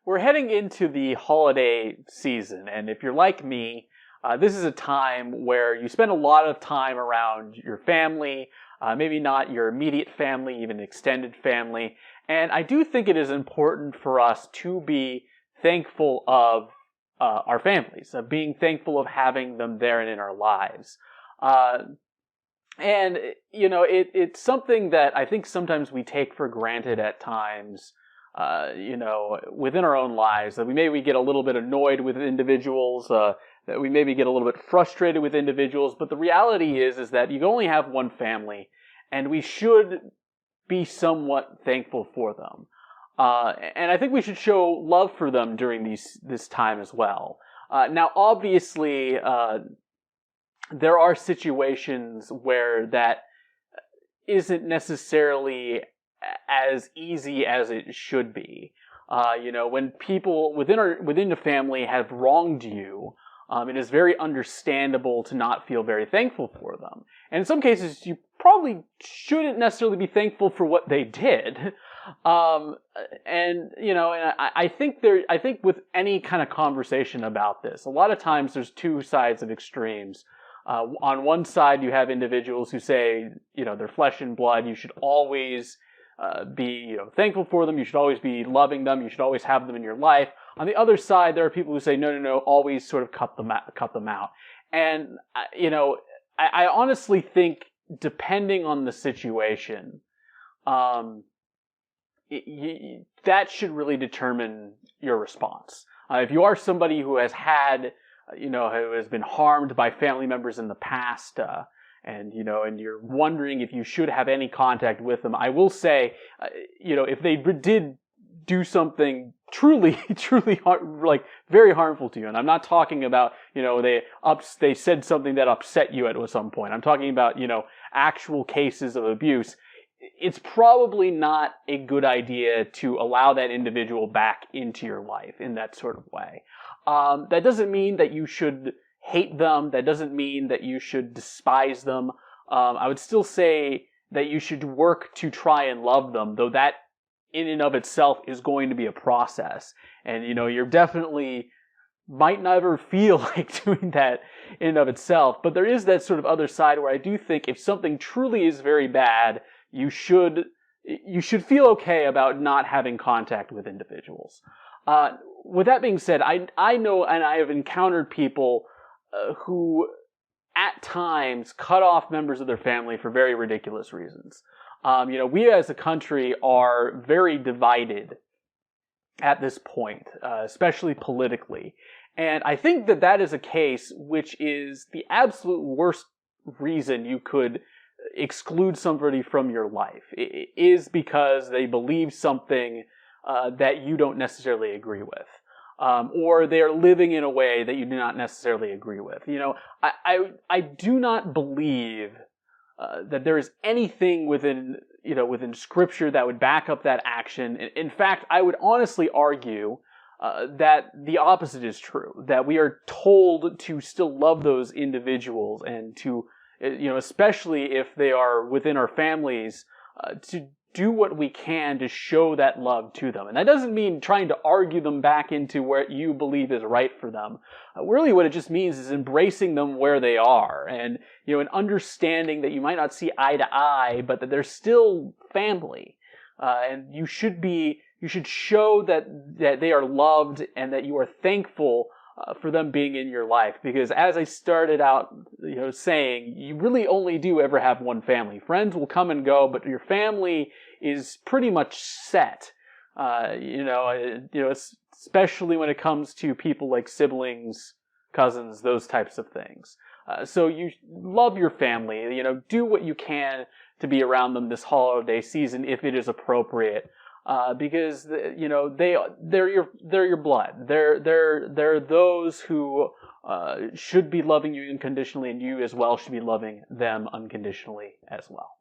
We're heading into the holiday season, and if you're like me, this is a time where you spend a lot of time around your family, maybe not your immediate family, even extended family. And I do think it is important for us to be thankful of our families, of being thankful of having them there and in our lives. Uh, and, it's something that I think sometimes we take for granted at times, within our own lives, that we maybe get a little bit annoyed with individuals, that we maybe get a little bit frustrated with individuals. But the reality is that you only have one family, and we should be somewhat thankful for them. And I think we should show love for them during this time as well. Now, obviously, there are situations where that isn't necessarily as easy as it should be. When people within the family have wronged you, it is very understandable to not feel very thankful for them. And in some cases, you probably shouldn't necessarily be thankful for what they did. I think with any kind of conversation about this, a lot of times there's two sides of extremes. On one side, you have individuals who say, they're flesh and blood. You should always be thankful for them. You should always be loving them. You should always have them in your life. On the other side, there are people who say, no, always sort of cut them out. And, I honestly think, depending on the situation, that should really determine your response. If you are somebody who has had, who has been harmed by family members in the past, and you're wondering if you should have any contact with them, I will say, if they did do something truly very harmful to you, and I'm not talking about, they said something that upset you at some point. I'm talking about, actual cases of abuse. It's probably not a good idea to allow that individual back into your life in that sort of way. That doesn't mean that you should hate them. That doesn't mean that you should despise them. I would still say that you should work to try and love them, though that in and of itself is going to be a process. And, you're definitely might never feel like doing that in and of itself. But there is that sort of other side where I do think if something truly is very bad, you should feel okay about not having contact with individuals. With that being said, I know, and I have encountered people who at times cut off members of their family for very ridiculous reasons. We as a country are very divided at this point, especially politically. And I think that is a case which is the absolute worst reason you could exclude somebody from your life. It is because they believe something that you don't necessarily agree with. Or they are living in a way that you do not necessarily agree with. I do not believe that there is anything within Scripture that would back up that action. In fact, I would honestly argue that the opposite is true. That we are told to still love those individuals and to, especially if they are within our families, to do what we can to show that love to them. And that doesn't mean trying to argue them back into where you believe is right for them. Really what it just means is embracing them where they are and, and understanding that you might not see eye to eye, but that they're still family. And you should show that they are loved and that you are thankful for them being in your life. Because as I started out, saying, you really only do ever have one family. Friends will come and go, but your family is pretty much set. Especially when it comes to people like siblings, cousins, those types of things. So you love your family. Do what you can to be around them this holiday season if it is appropriate. Because they're your blood. They're those who should be loving you unconditionally, and you as well should be loving them unconditionally as well.